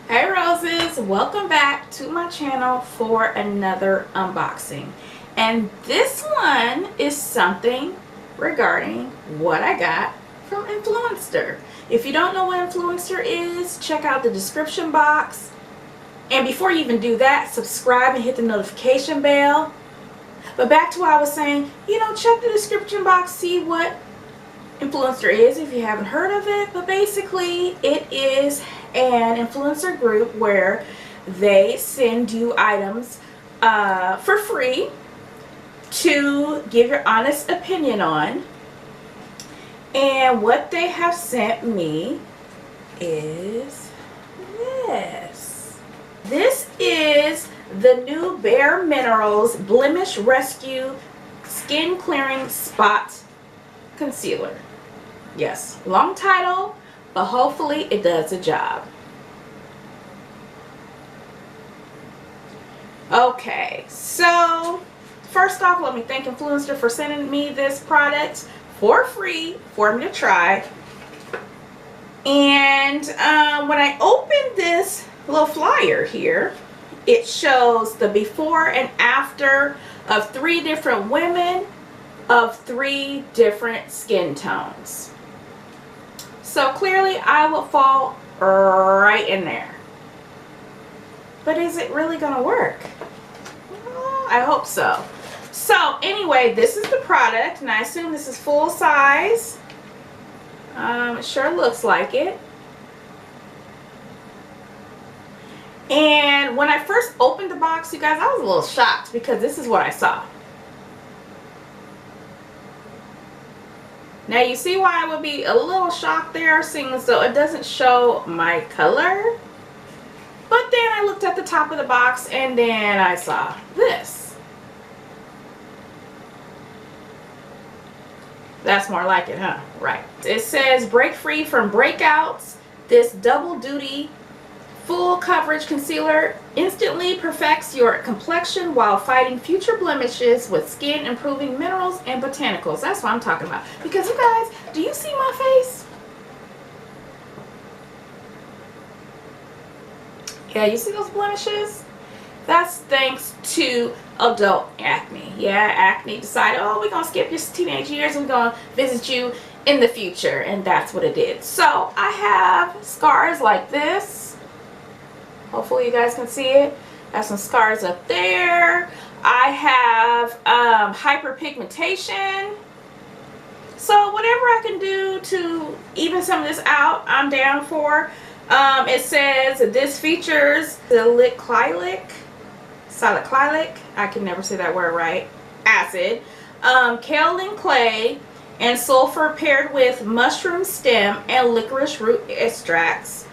Hey Roses, welcome back to my channel for another unboxing. And this one is something regarding what I got from Influenster. If you don't know what Influencer is, check out the description box. And before you even do that, subscribe and hit the notification bell. But back to what I was saying, check the description box, see what Influencer is if you haven't heard of it. But basically it is an influencer group where they send you items for free to give your honest opinion on. And what they have sent me is this. This is the new bareMinerals Blemish Rescue Skin Clearing Spot Concealer. Yes, long title, but hopefully it does the job. Okay, so first off, let me thank Influencer for sending me this product for free for me to try. And when I opened this little flyer here, it shows the before and after of 3 different women of 3 different skin tones. So clearly I will fall right in there. But is it really going to work? Well, I hope so. So anyway, this is the product, and I assume this is full size. It sure looks like it. And when I first opened the box, you guys, I was a little shocked because this is what I saw. Now you see why I would be a little shocked there, seeing as though it doesn't show my color. But then I looked at the top of the box and then I saw this. That's more like it, huh? Right. It says break free from breakouts. This double duty full coverage concealer instantly perfects your complexion while fighting future blemishes with skin improving minerals and botanicals. That's what I'm talking about. Because you guys, do you see my face? Yeah, you see those blemishes? That's thanks to adult acne. Yeah, acne decided, oh, we're going to skip your teenage years and we're going to visit you in the future. And that's what it did. So I have scars like this. Hopefully you guys can see it. I have some scars up there. I have hyperpigmentation. So whatever I can do to even some of this out, I'm down for. It says this features salicylic, I can never say that word right, acid, kaolin clay, and sulfur paired with mushroom stem and licorice root extracts.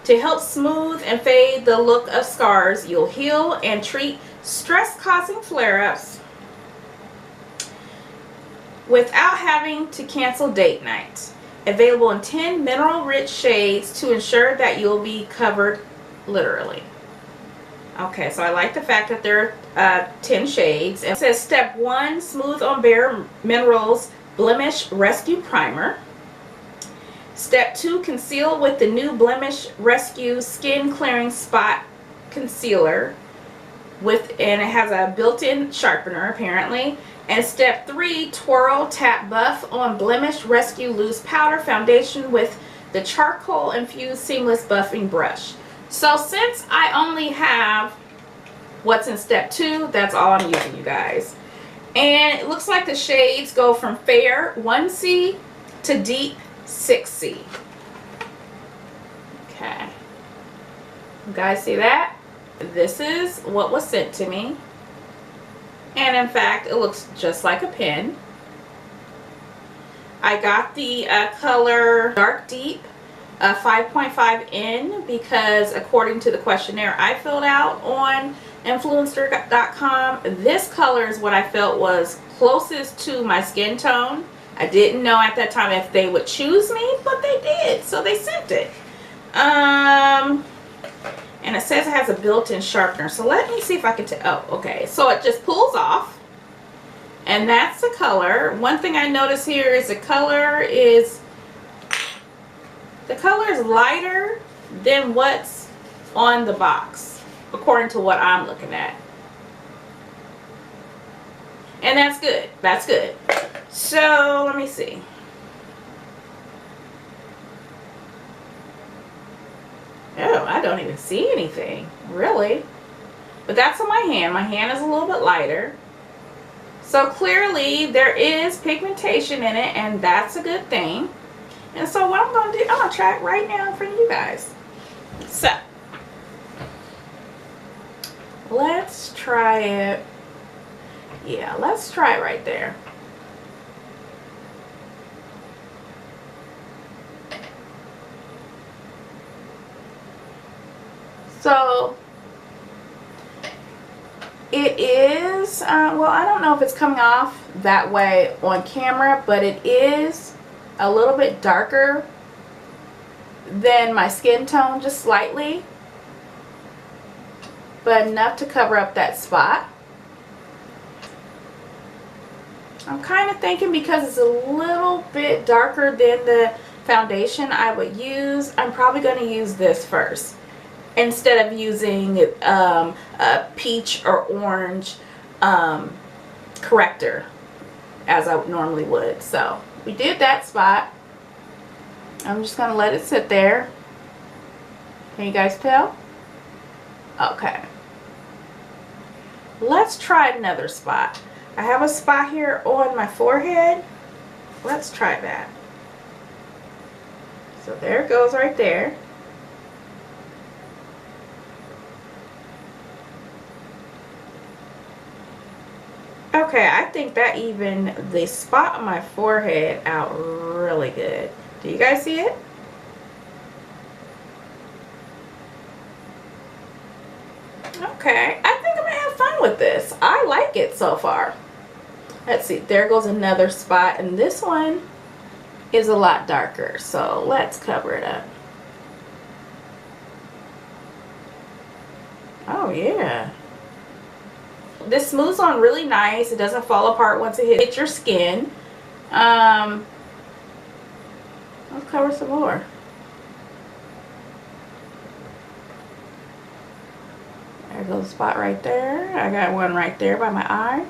To help smooth and fade the look of scars, you'll heal and treat stress-causing flare-ups without having to cancel date night. Available in 10 mineral-rich shades to ensure that you'll be covered literally. Okay, so I like the fact that there are 10 shades. It says step 1, smooth on bareMinerals Blemish Rescue Primer. Step 2, conceal with the new Blemish Rescue Skin Clearing Spot Concealer, and it has a built-in sharpener apparently. And step 3, twirl, tap, buff on Blemish Rescue Loose Powder Foundation with the charcoal infused seamless buffing brush. So since I only have what's in step 2, that's all I'm using, you guys. And it looks like the shades go from fair 1C to deep 6C. Okay, you guys see that? This is what was sent to me, and in fact it looks just like a pen. I got the color dark deep 5.5N because according to the questionnaire I filled out on Influenster.com, this color is what I felt was closest to my skin tone. I didn't know at that time if they would choose me, but they did, so they sent it. And it says it has a built-in sharpener, so let me see if I can tell. Oh, okay, so it just pulls off, and that's the color. One thing I notice here is the color is lighter than what's on the box, according to what I'm looking at. And that's good. That's good. So let me see. Oh, I don't even see anything, really. But that's on my hand. My hand is a little bit lighter. So clearly there is pigmentation in it, and that's a good thing. And so what I'm going to do, I'm going to try it right now in front of you guys. So let's try it. Yeah, let's try it right there. So it is, well, I don't know if it's coming off that way on camera, but it is a little bit darker than my skin tone, just slightly, but enough to cover up that spot. I'm kind of thinking because it's a little bit darker than the foundation I would use, I'm probably going to use this first instead of using a peach or orange corrector as I normally would. So we did that spot. I'm just going to let it sit there. Can you guys tell? Okay. Let's try another spot. I have a spot here on my forehead. Let's try that. So there it goes right there. Okay, I think that evened the spot on my forehead out really good. Do you guys see it? Okay, I think I'm gonna have fun with this. I like it so far. Let's see, there goes another spot, and this one is a lot darker, so let's cover it up. Oh yeah. This smooths on really nice. It doesn't fall apart once it hits your skin. Let's cover some more. There goes a spot right there. I got one right there by my eye.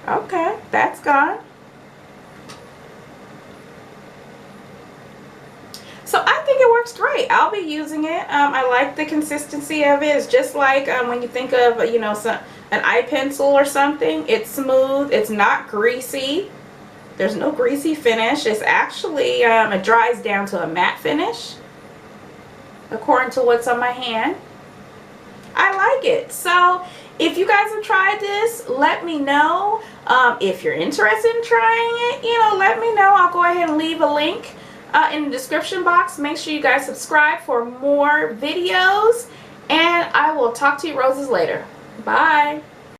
Okay, that's gone. So I think it works great. I'll be using it. I like the consistency of it. It's just like when you think of, you know, an eye pencil or something. It's smooth. It's not greasy. There's no greasy finish. It's actually, it dries down to a matte finish, according to what's on my hand. I like it. So if you guys have tried this, let me know. If you're interested in trying it, you know, let me know. I'll go ahead and leave a link in the description box. Make sure you guys subscribe for more videos, and I will talk to you roses later. Bye.